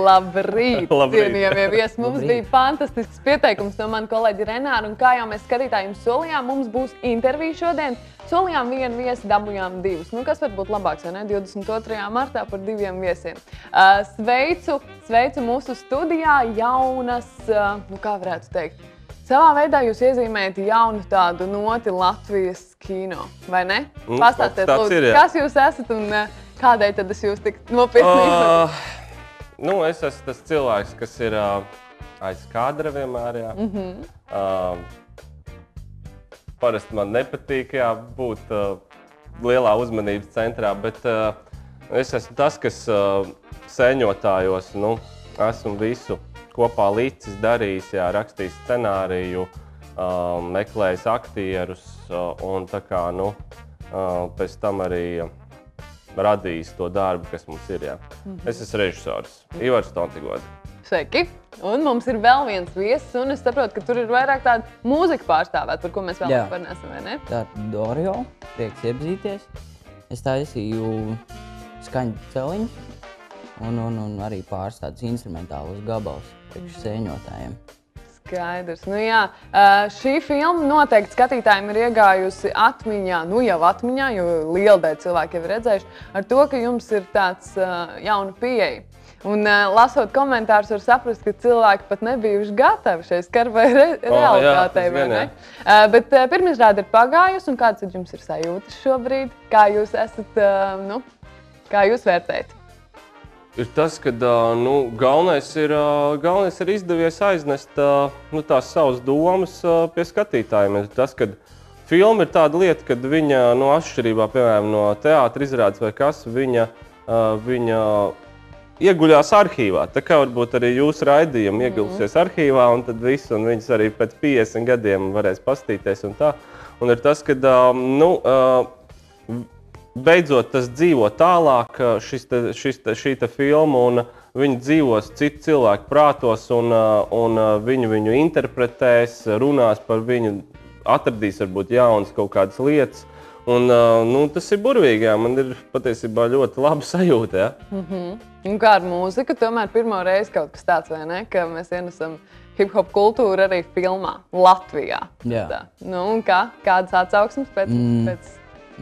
Labrīt, cienījamie viesi. Mums bija fantastisks pieteikums no mana kolēģa Renāra, un kā jau mēs skatītājiem solījām, mums būs intervija šodien. Solījām vienu viesi, dabūjām divus. Nu, kas var būt labāks, vai ne? 22. martā par diviem viesiem. Sveicu mūsu studijā jaunas, nu kā varētu teikt, savā veidā jūs iezīmējat jaunu tādu noti Latvijas kino, vai ne? Pastāstiet, lūdzu, kas jūs esat un kādēļ tad es jūs tik nopietni izvadu? Nu, es esmu tas cilvēks, kas ir aiz kadra vienmēr, jā. Parasti man nepatīk, jā, būt lielā uzmanības centrā, bet es esmu tas, kas sēņotājos, nu, esmu visu kopā līdzis darījis, jā, rakstījis scenāriju, meklējis aktierus un tā kā, nu, pēc tam arī radījis to darbu, kas mums ir, jā. Es esmu režisors, Ivars Tontigods. Sveiki! Un mums ir vēl viens viesis, un es saprotu, ka tur ir vairāk tāda mūzika pārstāvēt, par ko mēs vēl parunāsim, vai ne? Tātad Dorio, prieks iepazīties. Es taisīju skaņu celiņus un arī pāris tādus instrumentālus gabalus priekš sēņotājiem. Skaidrs. Nu jā, šī filma noteikti skatītājiem ir iegājusi atmiņā, nu jau atmiņā, jo liela daļa cilvēki jau ir redzējuši, ar to, ka jums ir tāds jauna pieeja. Un lasot komentārus var saprast, ka cilvēki pat nebijuši gatavi šai skarbai realitātei, vai ne? Bet pirmizrāde ir pagājusi, un kāds jums ir sajūtas šobrīd? Kā jūs esat, nu, kā jūs vērtējat? Ir tas, ka nu, galvenais ir izdevies aiznest nu, tās savas domas pie skatītājiem. Tas, ka filma ir tāda lieta, kad viņa, nu, atšķirībā, piemēram, no teātra izrādes vai kas, viņa ieguļās arhīvā. Tā kā varbūt arī jūsu raidījumi iegulsies arhīvā, un tad viss, un viņas arī pēc 50 gadiem varēs pastīties un tā. Un ir tas, ka, nu, beidzot tas dzīvo tālāk, šī filma, un viņi dzīvos citu cilvēku prātos, un viņu interpretēs, runās par viņu, atradīs varbūt jaunas kaut kādas lietas. Un nu, tas ir burvīgi, jā. Man ir patiesībā ļoti laba sajūta. Ja? Un kā ar mūziku, tomēr pirmo reizi kaut kas tāds, vai ne? Ka mēs ienesam hip-hop kultūru arī filmā Latvijā. Jā. Tā. Nu, un kā? Kādas atsauksmes pēc?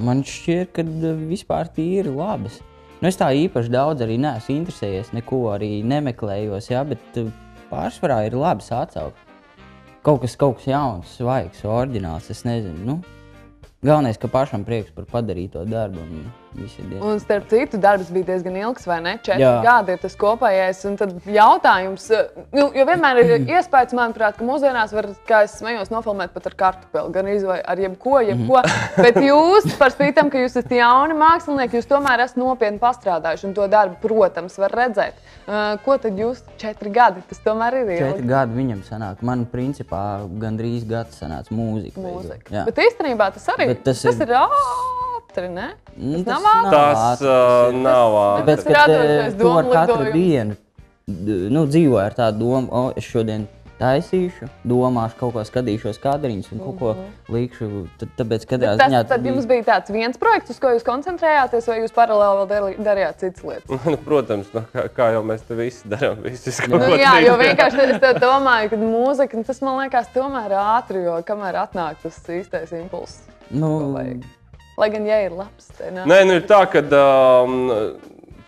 Man šķiet, ka vispār tīri labas. Nu, es tā īpaši daudz arī neesmu interesējies, neko arī nemeklējos, jā, bet pārsvarā ir labas atsauksmes. Kaut kas jauns, svaigs, oriģināls, es nezinu, nu. Galvenais, ka pašam prieks par padarīto darbu un visi ir diezgan. Un starp citu, darbs bija diezgan ilgs, vai ne? 4 gadi ir tas kopējais, un tad jautājums, jo vienmēr ir iespējas, manuprāt, ka mūsdienās var, kā es smējos, nofilmēt pat ar kartupeli, gan vai ar jebko, bet jūs, par spītam, ka jūs esat jauni mākslinieki, jūs tomēr esat nopietni pastrādājuši, un to darbu, protams, var redzēt. Ko tad jūs 4 gadi? Tas tomēr ir ilgi. 4 gadi viņam sanāk. Man, principā, gandrīz gads sanāca mūzika. Bet īstenībā tas arī, tas ir ātri, ne? Tas nav ātri. Tas nav ātri. Tāpēc, ka tu ar katru dienu, nu, dzīvoju ar tādu domu, es šodien taisīšu, domāšu, kaut ko skatīšos kadriņus un kaut ko līkšu, tāpēc, kad Tad jums bija tāds viens projekts, uz ko jūs koncentrējāties, vai jūs paralēli vēl darījāt citas lietas? Protams, kā jau mēs te visi darām, visi jā, jo vienkārši es domāju, ka mūzika, tas man liekas tomēr ātri, jo kamēr atnāk tas īstais impulss. Lai gan, ja ir labs, te nāk. Nē, nu ir tā, ka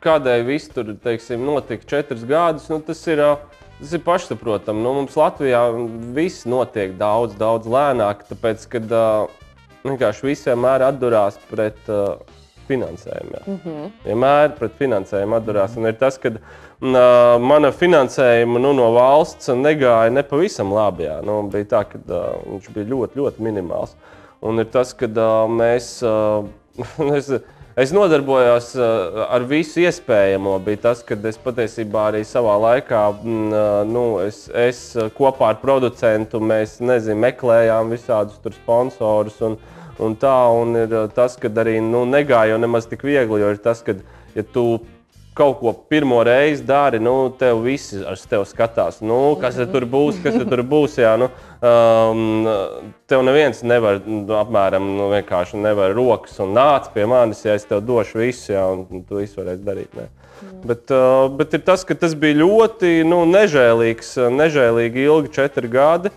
kādēļ viss tur, teiksim, notika 4 gadus, nu tas ir pašsaprotami. Nu, mums Latvijā viss notiek daudz lēnāk, tāpēc, kad vienkārši visi vienmēr atdurās pret finansējumu. Vienmēr pret finansējumu atdurās. Un ir tas, ka mana finansējuma no valsts negāja nepavisam labi. Jā. Nu, bija tā, ka viņš bija ļoti minimāls. Un ir tas, ka es nodarbojos ar visu iespējamo. Bija tas, ka es patiesībā arī savā laikā, nu, es kopā ar producentu, mēs, meklējām visādus tur sponsorus un tā. Un ir tas, ka arī, nu, negāja jau nemaz tik viegli, jo ir tas, ka, ja tu kaut ko pirmo reizi dari, nu, tev visi ar tevi skatās, nu, kas tur būs, jā, nu, tev neviens nevar, apmēram, nu, vienkārši nevar rokas un nāc pie manis, ja es tev došu visu, jā, un tu visu varēsi darīt, ne. Bet ir tas, ka tas bija ļoti, nu, nežēlīgi ilgi 4 gadi,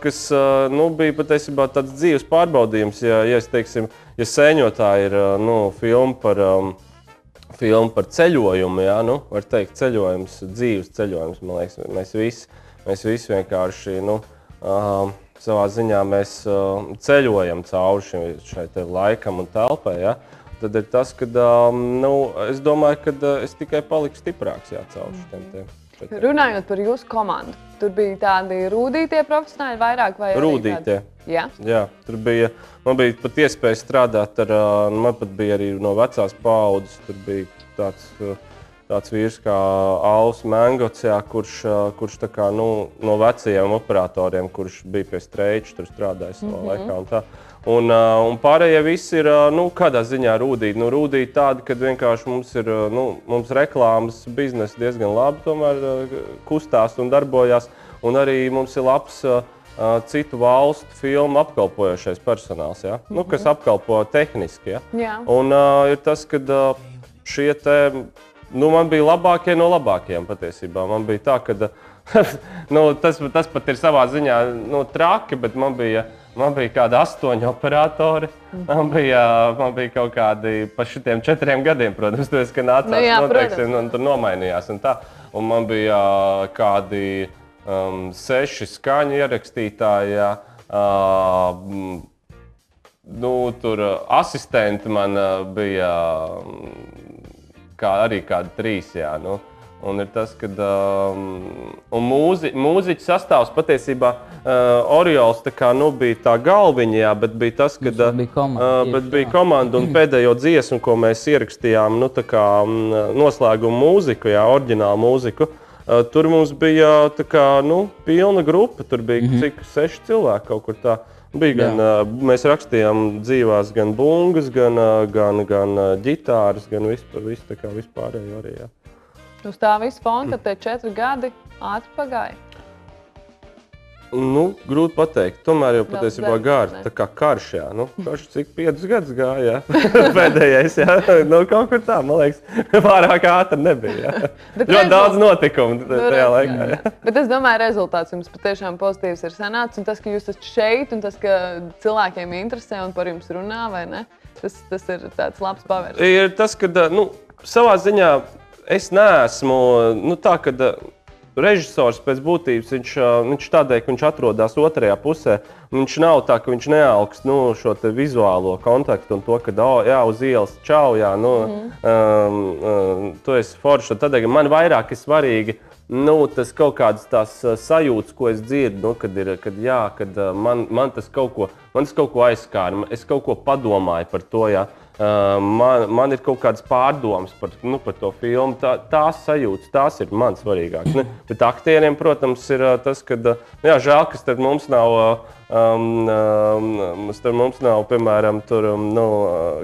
kas, nu, bija patiesībā tāds dzīves pārbaudījums, ja es teiksim, ja sēņotā ir, nu, filma par ceļojumu, jā, nu, var teikt, ceļojums, dzīves ceļojums, man liekas, mēs visi vienkārši, nu, savā ziņā mēs ceļojam cauri šai te laikam un telpai, jā. Tad ir tas, ka, nu, es domāju, ka es tikai paliku stiprāks, jā, cauri šitiem tiem. Runājot par jūsu komandu, tur bija tādi rūdītie profesionāļi vairāk vai arī rūdītie. Jā? Jā, tur bija, man bija pat iespēja strādāt ar, man pat bija arī no vecās paaudzes, tur bija tāds vīrs kā Alvs Mengots, jā, kurš tā kā, nu, no vecajiem operatoriem, kurš bija pie Streiča, tur strādāja savā laikā un tā. Un pārējie visi ir, nu, kādā ziņā rūdīti. Nu, rūdīti tādi, kad vienkārši mums ir, nu, mums reklāmas biznesa diezgan labi tomēr kustās un darbojās. Un arī mums ir labs citu valstu filmu apkalpojošais personāls, ja? Nu, kas apkalpo tehniski. Ja? Jā. Un ir tas, ka šie te, nu, man bija labākie no labākajiem patiesībā. Man bija tā, ka, nu, tas pat ir savā ziņā, nu, traki, bet man bija kādi 8 operatori. Man bija kaut kādi pa šitiem 4 gadiem, protams, tu esi, ka nācās noteikti un tur nomainījās un tā. Un man bija kādi 6 skaņu ierakstītāji, nu, tur asistenti man bija arī kādi 3, jā, nu. Un ir tas, ka mūziķu sastāvs patiesībā Oriols tā kā, nu, bija tā galviņa, jā, bet bija tas, ka bija komanda un pēdējo dziesmu, ko mēs ierakstījām, nu, tā kā noslēgumu mūziku, jā, oriģinālu mūziku. Tur mums bija tā kā, nu, pilna grupa, tur bija cik 6 cilvēki kaut kur tā. Bija gan, mēs rakstījām dzīvās gan bungas, gan ģitāras, gan visu tā kā vispārējo arī, jā. Uz tā visu fona, tad tie 4 gadi ātri pagāja? Nu, grūti pateikt. Tomēr jau patiesībā gāri, tā kā karš, jā. Nu, karš cik 5 gadus gāja, jā. Pēdējais, jā. Nu, kaut kur tā, man liekas, pārāk ātri nebija, jā. Ļoti daudz notikumu tajā laikā, jā. Bet es domāju, rezultāts jums patiešām pozitīvs ir sanācis. Un tas, ka jūs esat šeit un tas, ka cilvēkiem interesē un par jums runā, vai ne? Tas ir tāds labs pavērsiens. Ir tas, ka, nu, savā ziņā es neesmu, nu, tā, ka režisors pēc būtības, viņš tādēļ, ka viņš atrodas otrajā pusē, viņš nav tā, ka viņš neaugst, nu, šo te vizuālo kontaktu un to, ka, jā, uz ielas, čau, jā, nu, tu esi forši. Tādēļ, man vairāk ir svarīgi, nu, tas kaut kādas tās sajūtas, ko es dzirdu, nu, kad man tas kaut ko aizskāra, es kaut ko padomāju par to, jā. Man ir kaut kādas pārdomas par to filmu. Tās sajūtas, tās ir man svarīgākas. Bet aktieriem, protams, ir tas, ka, jā, žēl, ka starp mums nav, piemēram, tur, nu,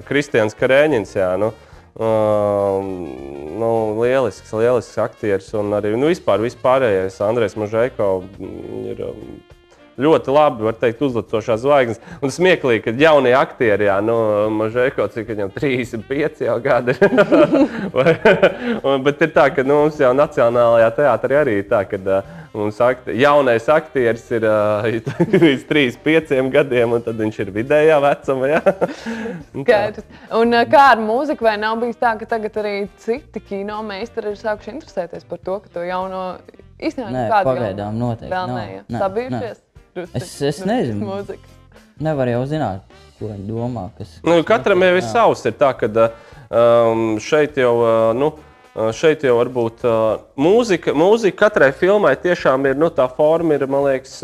Kristians Karēņins, jā, nu, lielisks aktieris un arī, nu, vispārējais Andrejs Mažeiko ir ļoti labi, var teikt, uzlicošās zvaigznes. Un smieklīgi, ka jaunie aktieri, jā, nu, Mažeiko, cik viņam 35 jau gadi. Bet ir tā, ka, nu, mums jau Nacionālajā teātrī arī ir tā, ka mums jaunais aktieris ir līdz 35 gadiem, un tad viņš ir vidējā vecuma, jā. Skaidrs. Un kā ar mūziku, vai nav bijis tā, ka tagad arī citi kino meistari ir sākuši interesēties par to, ka to jauno īstenībā kādu pagaidām noteikti vēl nē, sabijušies? Es nezinu. Nevar jau zināt, ko viņi domā. Nu, katram jau ir savs. Ir tā, ka šeit jau varbūt mūzika katrai filmai tiešām ir, nu, tā forma ir, man liekas,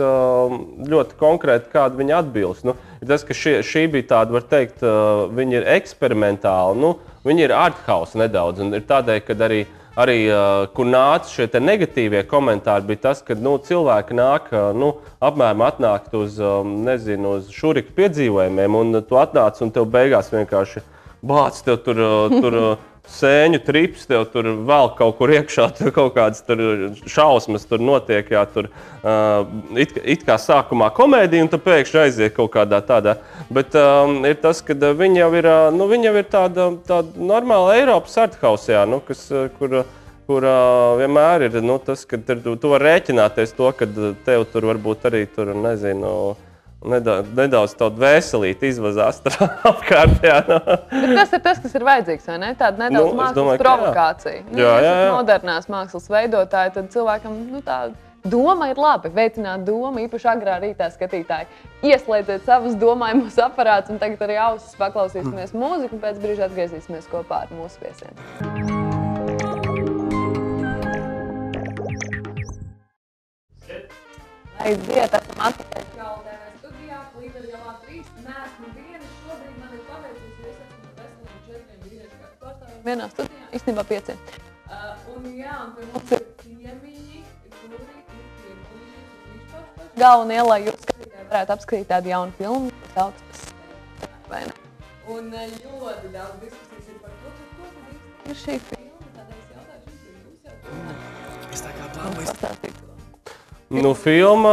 ļoti konkrēta, kāda viņa atbilst. Nu, tas, ka šī bija tāda, var teikt, viņa ir eksperimentāla, nu, viņa ir arthouse nedaudz, un ir tādēļ, kad arī kur nāca šie te negatīvie komentāri, bija tas, ka, nu, cilvēki nāk, nu, apmēram atnākt uz, nezinu, uz šuriku piedzīvojumiem, un tu atnāc un tev beigās vienkārši bāc, tev tur sēņu trips, tev tur vēl kaut kur iekšā, tur kaut kādas tur šausmas tur notiek, jā, tur it kā sākumā komēdija, un tad pēkšņi aiziet kaut kādā tādā. Bet ir tas, ka viņi jau ir tāda normāla Eiropas arthouse, jā, nu, kur vienmēr ir tas, ka tu vari rēķināties to, ka tev tur varbūt arī tur, nezinu, nedaudz tādu veselīti izvazās apkārt. Jā, no. Bet tas ir tas, kas ir vajadzīgs, vai ne? Tāda nedaudz mākslas provokācija. Jā. Modernās mākslas veidotāji, tad cilvēkam tā doma ir labi. Veicināt domu, īpaši agrā rītā skatītāji. Ieslēdziet savus domājumos aparātus, un tagad arī ausis paklausīsimies mūziku, un pēc brīža atgriezīsimies kopā ar mūsu viesiem. Aiziet, esam atpakaļ TV studijā, līdz ar Galā 3. Neesmu viena, šobrīd man ir paveicies, jo es esmu veselīgi 4 vīriešu kāds pārstāvjiem vienā studijā, īstenībā 5. Un jā, un pie mums ir ciemiņi, kuri ir piedalījušies uz Līšpašu. Galvenie, lai jūs skatītāji varētu apskatīt tādu jaunu filmu, kas sauc vai ne? Un ļoti daudz diskusijas ir par to, ko tad īsti ir šī filma, tādēļ es jautāšu, jo jūs jau to Es tā kā plānoju. Nu, filma,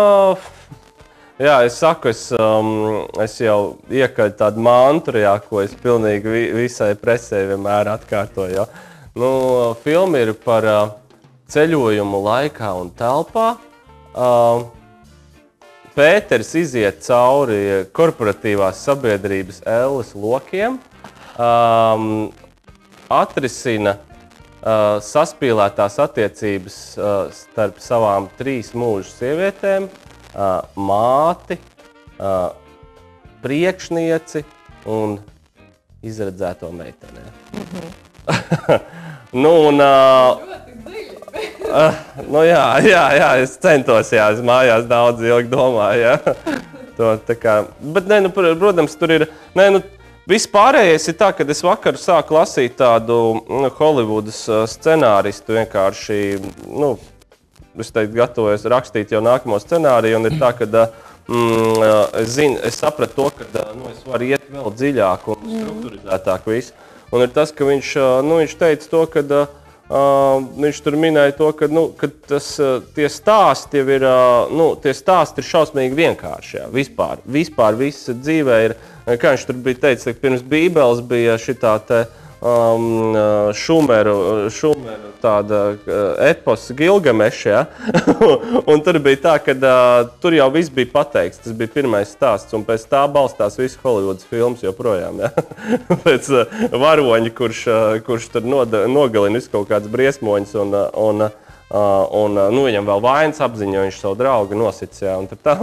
jā, es saku, es jau iekaļu tādu mantru, jā, ko es pilnīgi visai presē vienmēr atkārtoju. Jā. Nu, filma ir par ceļojumu laikā un telpā. Pēters iziet cauri korporatīvās sabiedrības elles lokiem, atrisina saspīlētās attiecības starp savām 3 mūžu sievietēm, māti, priekšnieci un izredzēto meiteni. Nu, un... nu, jā, es centos, jā, es mājās daudz ilgi domāju, jā. To, tā kā, bet, ne, nu, protams, tur ir... Ne, nu, viss pārējais ir tā, ka es vakar sāku lasīt tādu Holivudas scenāristu vienkārši, nu, es teiktu, gatavojos rakstīt jau nākamo scenāriju, un ir tā, ka es sapratu to, ka es varu iet vēl dziļāk un strukturizētāk visu. Un ir tas, ka viņš teica to, ka viņš tur minēja to, ka tie stāsti jau ir, tie stāsti ir šausmīgi vienkārši, jā, vispār visa dzīvē ir, kā viņš tur bija teicis, ka pirms Bībeles bija šitā te Šumeru tāda epos Gilgameša, ja? Un tur bija tā, ka tur jau viss bija pateikts, tas bija pirmais stāsts, un pēc tā balstās visu Holivudas filmas joprojām, ja? Pēc varoņa, kurš tur nogalina visu kaut kāds briesmoņus, un viņam vēl vainas apziņa, jo viņš savu draugu nosic, ja? Un tad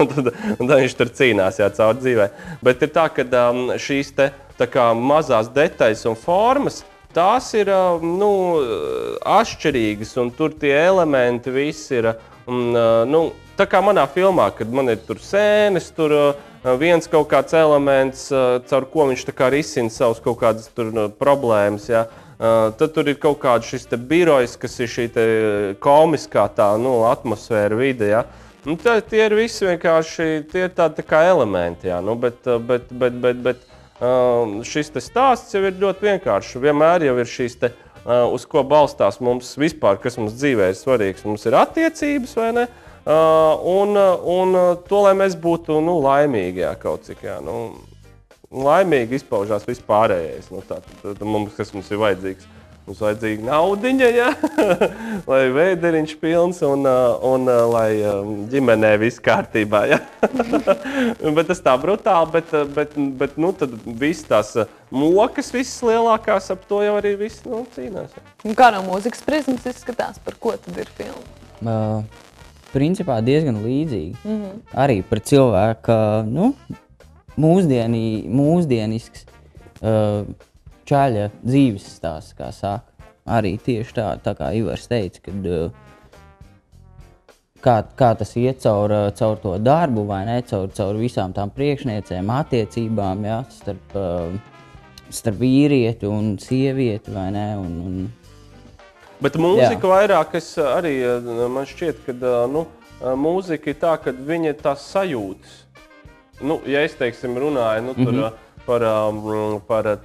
viņš tur cīnās, ja, caur dzīvē. Bet ir tā, ka šīs te tā kā mazās detaļas un formas, tās ir atšķirīgas, un tur tie elementi visi ir, tā kā manā filmā, kad man ir tur sēnes, tur viens kaut kāds elements, caur ko viņš tā kā risina savus kaut kādas tur problēmas, ja. Tad tur ir kaut kāds šis te birojs, kas ir šī te komiskā tā, atmosfēra vide, ja. Tie ir visi vienkārši, tie ir tādi tā kā elementi, ja, bet šis te stāsts jau ir ļoti vienkārši. Vienmēr jau ir šīs te, uz ko balstās mums vispār, kas mums dzīvē ir svarīgs. Mums ir attiecības, vai ne? Un to, lai mēs būtu laimīgi, jā, kaut cik. Jā, laimīgi izpaužās vispārējais. Kas mums ir vajadzīgs? Mums vajadzīga naudiņa, jā, lai vēderiņš pilns un lai ģimenē viss kārtībā, jā. Bet tas tā brutāli, bet tad viss tās mokas, visas lielākās, ap to jau arī viss cīnās. Jā. Kā no mūzikas prizmas izskatās, par ko tad ir filma? Principā diezgan līdzīgi. Arī par cilvēku, mūsdienisks. Čaļa dzīves stāsts, kā saka. Arī tieši tā kā Ivars teica, kad kā tas iet caur to darbu, vai ne, caur visām tām priekšniecēm, attiecībām, ja, starp vīrieti un sievieti, vai ne, Bet mūzika vairāk, man šķiet, ka mūzika ir tā, ka viņa ir tās sajūtas. Ja es, teiksim, runāju, tur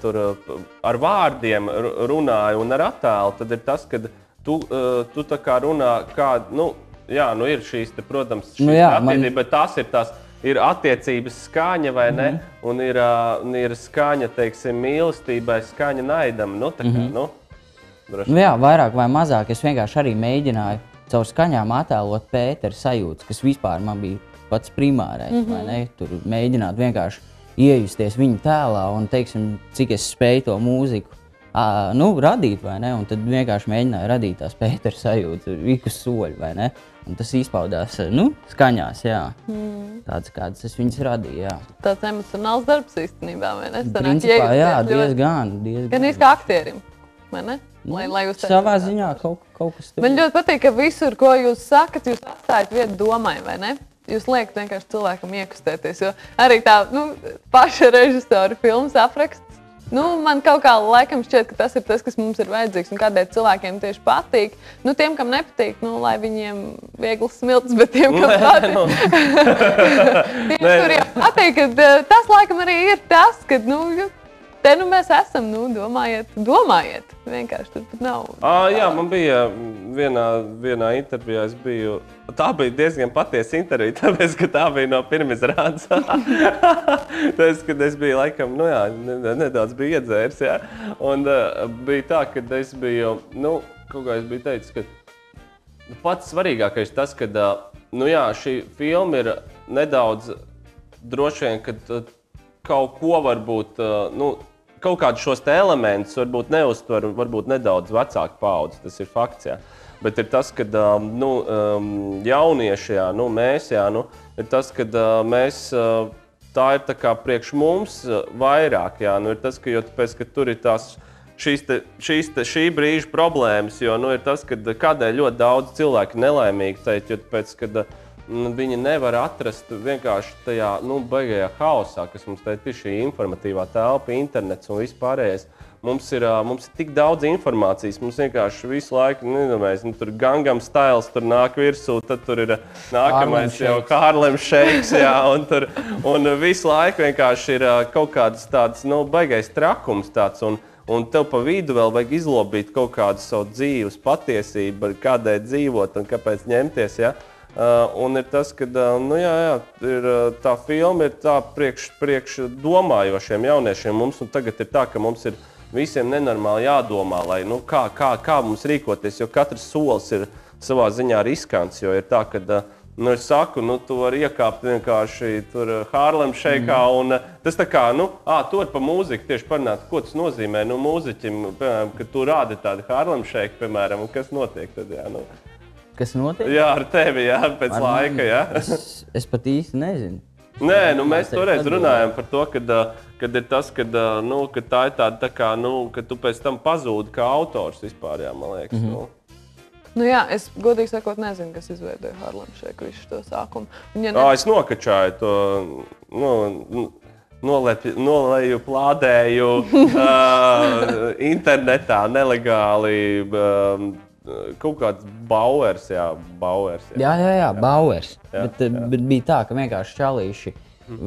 tur ar vārdiem runāju un ar attēlu, tad ir tas, ka tu tā kā runā kā, ir šīs, protams, attiecības, bet tās ir tās, ir attiecības skaņa vai ne, un ir skaņa, teiksim, mīlestībai, skaņa naidam, Jā, vairāk vai mazāk es vienkārši arī mēģināju caur skaņām attēlot Pētera sajūtas, kas vispār man bija pats primārais, vai ne, tur mēģināt vienkārši iejusties viņa tēlā un, teiksim, cik es spēju to mūziku radīt, vai ne, un tad vienkārši mēģināju radīt tās Pētera sajūtas, vikus soļu, vai ne, un tas izpaudās, skaņās, jā, tāds, kādas es viņas radīju, jā. Tāds emocionāls darbs īstenībā, vai ne? Principā, jā, diezgan. Gan kā aktierim, vai ne? Lai savā ziņā kaut kas tur. Man ļoti patīk, ka visur, ko jūs sakat, jūs atstājat vietu domai, vai ne? Jūs liekat vienkārši cilvēkam iekustēties, jo arī tā, paša režisora filmas apraksts, man kaut kā laikam šķiet, ka tas ir tas, kas mums ir vajadzīgs un kādēļ cilvēkiem tieši patīk. Tiem, kam nepatīk, lai viņiem viegls smilts, bet tiem, kam patīk. Tieši tur jau patīk, ka tas laikam arī ir tas, ka, te mēs esam, domājiet. Vienkārši tur pat nav. Jā, man bija vienā intervijā, tā bija diezgan patiesa intervija, tāpēc, ka tā bija no pirmizrādes. Tāpēc, kad es biju laikam, nedaudz biju iedzērs, jā. Un bija tā, ka es biju, kaut kā es biju teicis, ka pats svarīgākais tas, ka, šī filma ir nedaudz droši vien, ka kaut ko varbūt, kaut kādus šos elementus varbūt neuztver, varbūt nedaudz vecāku paudzi, tas ir fakts, jā. Bet ir tas, ka jaunieši, mēs, ir tas, ka mēs, tā ir tā kā priekš mums vairāk, ir tas, ka, jo tāpēc, ka tur ir tās šī brīža problēmas, jo, ir tas, ka kādēļ ļoti daudz cilvēki nelaimīgi teikt, jo tāpēc, ka viņi nevar atrast vienkārši tajā, baigajā haosā, kas mums teikt ir šī informatīvā telpa, internets un vispārējais. Mums ir tik daudz informācijas, mums vienkārši visu laiku, tur Gangnam Styles tur nāk virsū, tad tur ir nākamais jau Harlem Shakes, jā, un visu laiku vienkārši ir kaut kāds tāds, baigais trakums tāds, un tev pa vidu vēl vajag izlobīt kaut kādu savu dzīves patiesību, kādēļ dzīvot un kāpēc ņemties, jā. Un ir tas, ka tā filma ir tā priekš domājošiem jauniešiem mums, un tagad ir tā, ka mums ir visiem nenormāli jādomā, lai kā mums rīkoties, jo katrs solis ir savā ziņā riskants, jo ir tā, ka es saku, tu vari iekāpt vienkārši tur Harlem Shake'ā, un tas tā kā, tu vari pa mūziku tieši parunāt, ko tas nozīmē, mūziķim, piemēram, ka tu rādi tādu Harlem Shake, piemēram, un kas notiek tad, jā, Kas notiek? Jā, ar tevi, jā, pēc laika, jā. Es pat īsti nezinu. Nē, mēs toreiz runājam par to, kad ir tas, ka tā ir tāda tā kā, ka tu pēc tam pazūdi kā autors vispār, jā, man liekas. Jā, es godīgi sakot nezinu, kas izveidoja Harlem Shake visu to sākumu. Es nokačāju to, nolēju plādēju internetā nelegāli, kaut kāds Bauers, jā. Jā, Bauers. Bet bija tā, ka vienkārši čalīši,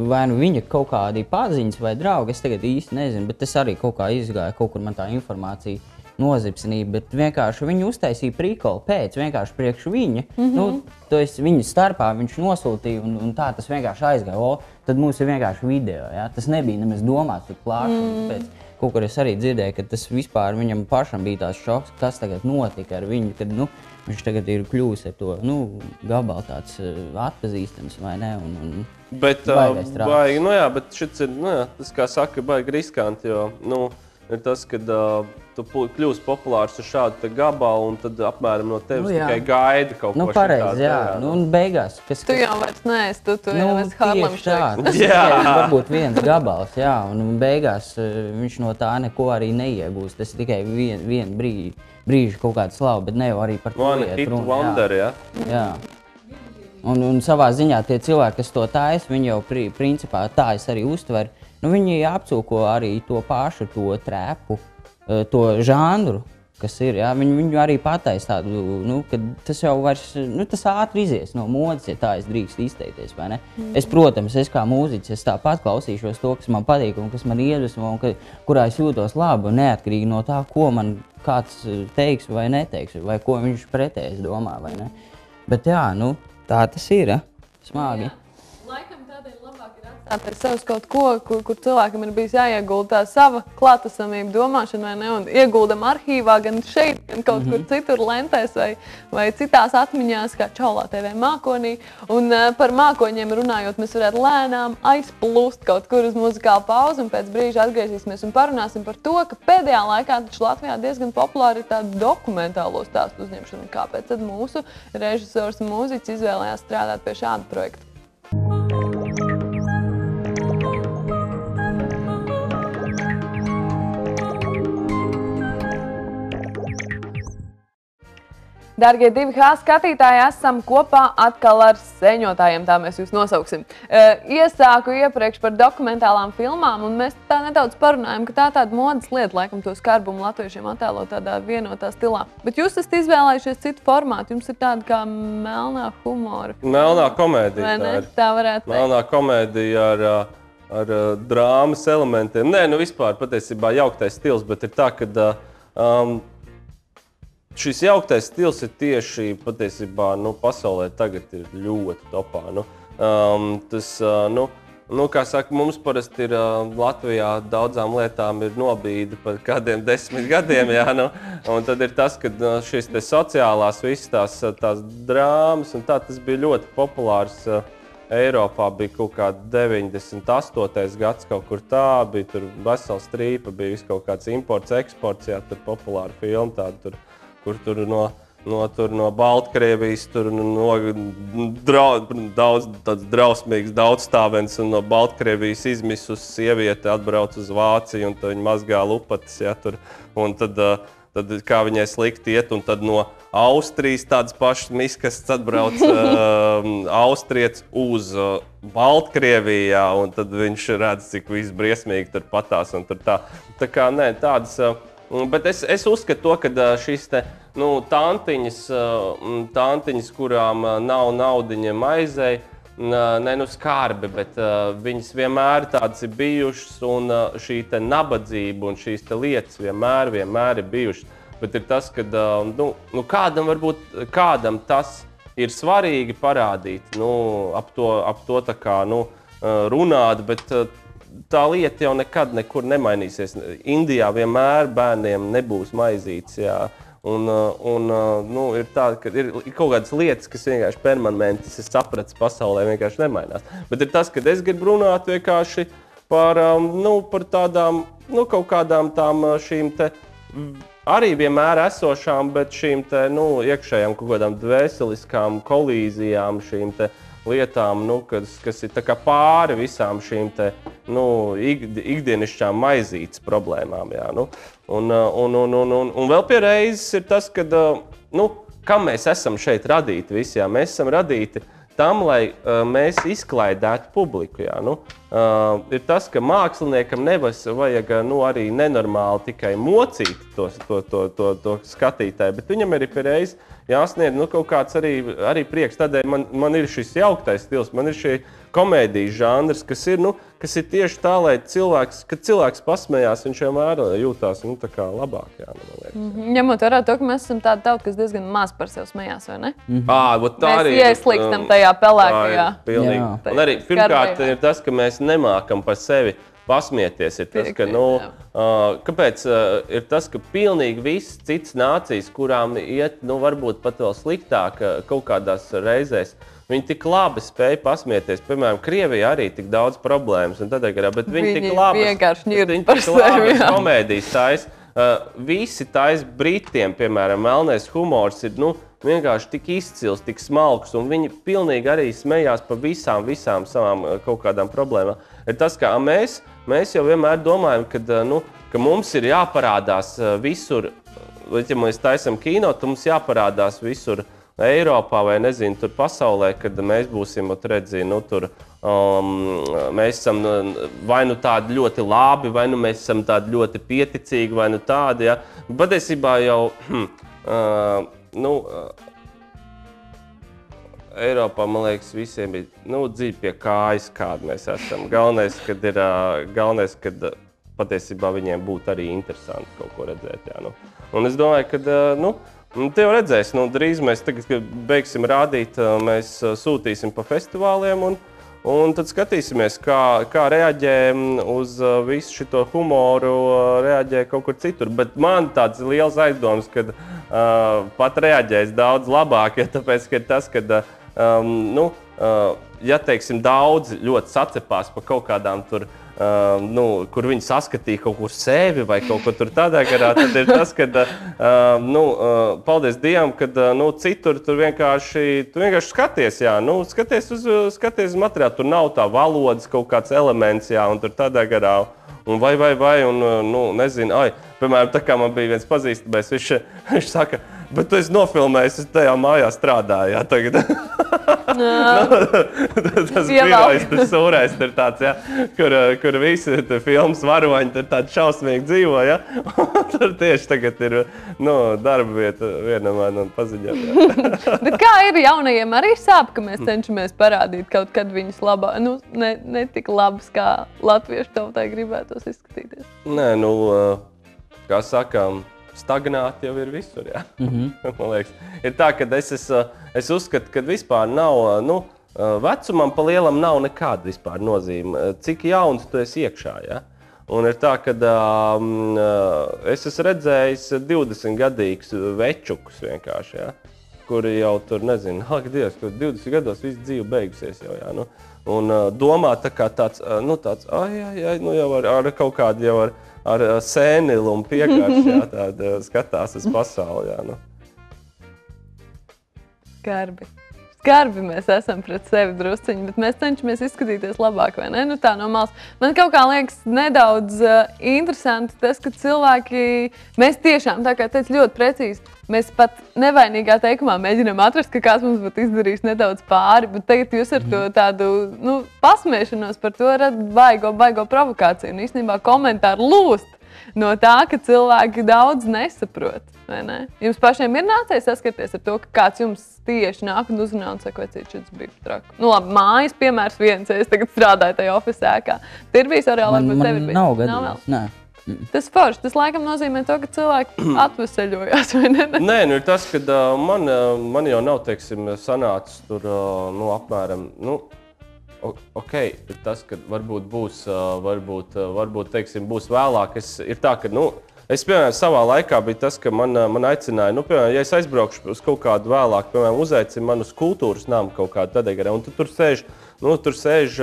vai viņa kaut kādi paziņas vai draugi, es tagad īsti nezinu, bet es arī kaut kā izgāju, kaut kur man tā informācija nozipsnīja, bet vienkārši viņi uztaisīja prikolu vienkārši priekš viņa. To es viņu starpā viņš nosūtīja un tā tas vienkārši aizgāja. Tad mums ir vienkārši video, jā. Tas nebija nemaz domāts tik plaši. Kaut kur es arī dzirdēju, ka tas vispār viņam pašam bija tāds šoks, kas tagad notika ar viņu, kad viņš tagad ir kļuvis ar to gabalu tāds atpazīstams, vai ne? Bet šis ir, tas kā saka, baigi riskanti, jo, ir tas, kad tu kļūsi populārs ar šādu gabalu, un tad apmēram no tevis tikai gaida kaut ko pareizi, jā. Un beigās... Tu jau vairs neesi, tu jau esi Harlem Shake. Tas tikai varbūt viens gabals, jā, un beigās viņš no tā neko arī neiegūst. Tas ir tikai vien brīži kaut kāda slava, bet ne jau arī par to iet runa. One hit wonder, jā. Jā. Un savā ziņā tie cilvēki, kas to taisa, viņi jau principā tā es arī uztveru. Viņi apcūko arī to pašu, to trēpu, to žanru. kas ir. Ja? Viņu arī pataisa tādu, ka tas jau vairs, tas ātri izies no modes, ja tā es drīkst izteikties, vai ne? Es, protams, kā mūziķis, es tāpat klausīšos to, kas man patīk un kas man iedvesmo un kurā es jūtos labi, neatkarīgi no tā, ko man kāds teiks vai neteiks, vai ko viņš pretējs domā, vai ne? Bet jā, tā tas ir, ja? Smagi. Laikam tādēļ labāk ir atstāt savus kaut ko, kur cilvēkam ir bijis jāiegulda tā sava klātesamība domāšana, vai ne, un ieguldam arhīvā gan šeit, gan kaut kur citur lentēs vai citās atmiņās, kā Čaulā TV mākonī. Un par mākoņiem runājot, mēs varētu lēnām aizplūst kaut kur uz muzikālu pauzi, un pēc brīža atgriezīsimies un parunāsim par to, ka pēdējā laikā taču Latvijā diezgan populāri ir tāda dokumentālo stāstu uzņemšana, un kāpēc tad mūsu režisors un mūziķis izvēlējās strādāt pie šāda projekta. Dargie 2H skatītāji, esam kopā atkal ar sēņotājiem, tā mēs jūs nosauksim. Iesāku iepriekš par dokumentālām filmām, un mēs tā nedaudz parunājam, ka tā tāda modas lieta, laikam to skarbumu latviešiem attēlo tādā vienotā stilā. Bet jūs esat izvēlējušies citu formātu, jums ir tāda kā melnā humora. Melnā komēdija tā ir. Tā varētu teikt. Melnā komēdija ar drāmas elementiem. Nē, vispār patiesībā jauktais stils, bet ir tā, ka šis jauktais stils ir tieši patiesībā pasaulē tagad ir ļoti topā. Kā saka, mums parasti ir Latvijā daudzām lietām ir nobīde par kādiem 10 gadiem, jā, un tad ir tas, ka šīs te sociālās visas tās drāmas, un tā tas bija ļoti populārs Eiropā, bija kaut kā 98. gads kaut kur tā, bija tur vesela strīpa, bija viss kaut kāds imports, eksports, jā, tur populāra filma tāda tur, kur tur no Baltkrievijas tur daudz tāds drausmīgs daudzstāvens un no Baltkrievijas izmisus sieviete atbrauc uz Vāciju un tad viņa mazgā lupatas, ja, tur, un tad kā viņai slikti iet, un tad no Austrijas tādas pašas miskas atbrauc austrietis uz Baltkrieviju, ja, un tad viņš redz, cik viss briesmīgi tur patās un tur tā. Tā kā, nē, tādas... Bet es uzskatu to, ka šīs te, tantiņas, kurām nav naudiņa maizei, skarbi, bet viņas vienmēr tādas ir bijušas, un šī te nabadzība un šīs te lietas vienmēr ir bijušas. Bet ir tas, ka kādam tas ir svarīgi parādīt, ap to tā kā runāt, bet tā lieta jau nekad nekur nemainīsies. Indijā vienmēr bērniem nebūs maizītes, jā. Ir tā, ka ir kaut kādas lietas, kas vienkārši permanentas, es sapratu, pasaulē vienkārši nemainās. Bet ir tas, ka es gribu runāt vienkārši par tādām, kaut kādām tām šīm te arī vienmēr esošām, bet šīm te, iekšējām kaut kādām dvēseliskām kolīzijām, šīm te lietām, kas ir tā kā pāri visām šīm te, ikdienišķām maizītes problēmām, jā, un vēl pie reizes ir tas, ka, kam mēs esam šeit radīti visi, jā, mēs esam radīti tam, lai mēs izklaidētu publiku, jā, ir tas, ka māksliniekam vajag, arī nenormāli tikai mocīt to skatītāju, bet viņam arī pie reizes jāsniedz kaut kāds arī prieks. Tādēļ man ir šis jauktais stils, man ir šī komēdijas žanrs, kas ir tieši tā, lai cilvēks pasmējās, viņš vienmēr jūtās tā kā labāk. Jā, man liekas. Ņemot vērā to, ka mēs esam tāda tauta, kas diezgan maz par sevi smējās, vai ne? Mēs ieslīgstam tajā pelēkajā. Un arī pirmkārt ir tas, ka mēs nemākam par sevi pasmieties, ir tas, ka, kāpēc ir tas, ka pilnīgi viss cits nācijas, kurām iet, varbūt pat vēl sliktāk kaut kādās reizēs, viņi tik labi spēja pasmieties. Piemēram, Krievijā arī tik daudz problēmas, un tādā garā, bet viņi tik labas komēdijas tais. Visi tais Britiem, piemēram, melnais humors ir, vienkārši tik izcils, tik smalks, un viņi pilnīgi arī smējās par visām savām kaut kādām problēmām. Ir tas, ka mēs jau vienmēr domājam, ka mums ir jāparādās visur, ja mēs taisam kino, tad mums jāparādās visur Eiropā vai, nezinu, tur pasaulē, kad mēs būsim, redzi, tur mēs esam vai nu tādi ļoti labi, vai nu mēs esam tādi ļoti pieticīgi, vai nu tādi. Ja? Patiesībā jau Eiropā, man liekas, visiem ir dzīvi pie kājas, kāda mēs esam. Galvenais, kad patiesībā viņiem būtu arī interesanti kaut ko redzēt. Jā, Un es domāju, ka te jau redzēs, drīz mēs tagad, kad beigsim rādīt, mēs sūtīsim pa festivāliem un tad skatīsimies, kā reaģē uz visu šito humoru, reaģē kaut kur citur. Bet man tāds liels aizdoms, ka pat reaģēs daudz labāk, tāpēc, ka tas, kad ja, teiksim, daudzi ļoti sacepās pa kaut kādām tur, kur viņi saskatīja kaut kur sevi vai kaut ko tur tādā garā, tad ir tas, ka, paldies Dievam, kad citur tur vienkārši skaties, jā, skaties uz materiālu, tur nav tā valodas kaut kāds elements, jā, un tur tādā garā. Un vai, un nezinu, piemēram, tā kā man bija viens pazīstamais, viņš saka, bet tu esi nofilmējis, es tajā mājā strādāju, jā, tagad. Tas pirmais, tas sūrais, tur tāds, jā, kur visi filmas varoņi tur tādi šausmīgi dzīvo, jā. Tur tieši tagad ir, darba vieta vienam manam paziņām, jā. Bet kā ir jaunajiem arī sāp, ka mēs cenšamies parādīt kaut kad viņus labā, ne tik labas, kā latviešu tautai gribētos izskatīties? Nē, kā sakām, stagnāti jau ir visur, jā. Man liekas, ir tā, ka es uzskatu, ka vispār nav, vecumam pa lielam nav nekāda vispār nozīme. Cik jauns tu esi iekšā, jā. Un ir tā, ka es esmu redzējis 20-gadīgus večukus vienkārši, jā. Kuri jau tur, nezinu, ak, Dievs, kur 20 gados viss dzīve beigusies jau, jā. Un domā tā kā tāds, jau ar kaut kādu jau ar sēnilumu piekārši, jā, tāda skatās uz pasauli, jā, Skarbi mēs esam pret sevi drusciņi, bet mēs cenšamies izskatīties labāk, vai ne? Tā no malas. Man kaut kā liekas nedaudz interesanti tas, ka cilvēki, mēs tiešām, tā kā teicu ļoti precīzi, mēs pat nevainīgā teikumā mēģinām atrast, ka kāds mums būtu izdarījis nedaudz pāri, bet tagad jūs ar to tādu, pasmiešanos par to rad baigo provokāciju. Un īstenībā komentāri lūst no tā, ka cilvēki daudz nesaprot, vai ne? Jums pašiem ir nācies saskarties ar to, ka kāds jums tieši nāk un uzrunā un saka, vai šis bija traku. Labi, mājas piemērs viens, es tagad strādāju tajā ofisēkā. Te ir bijis arī, varbūt tev ir bijis? Nav gadījums, nē. Tas forši, tas laikam nozīmē to, ka cilvēki atveseļojās, vai ne? Nē, ir tas, ka man jau nav, teiksim, sanācis tur, apmēram, ir tas, ka varbūt būs, teiksim, būs vēlāk. Ir tā, ka, es, piemēram, savā laikā bija tas, ka man aicināja, piemēram, ja es aizbraukšu uz kaut kādu vēlāk, piemēram, uzaicinu man uz kultūras namu kaut kādu tādēļ, un tur sēž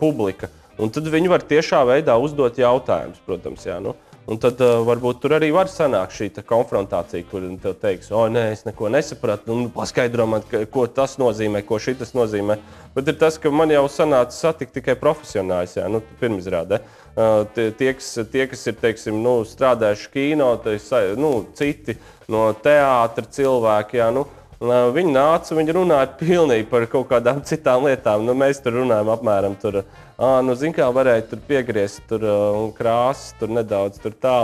publika, un tad viņi var tiešā veidā uzdot jautājumus, protams, jā, Un tad varbūt tur arī var sanākt šī konfrontācija, kur tev teiks, nē, es neko nesapratu, paskaidro man, ko tas nozīmē, ko šitas nozīmē. Bet ir tas, ka man jau sanāca satikt tikai profesionāļus, pirmizrādē. Tie, kas ir, teiksim, strādājuši kino, citi no teātra cilvēki, viņi nāca, viņi runāja pilnīgi par kaut kādām citām lietām. Mēs tur runājam apmēram tur, zin kā, varēja tur piegriezt tur krāsas, tur nedaudz tur tā,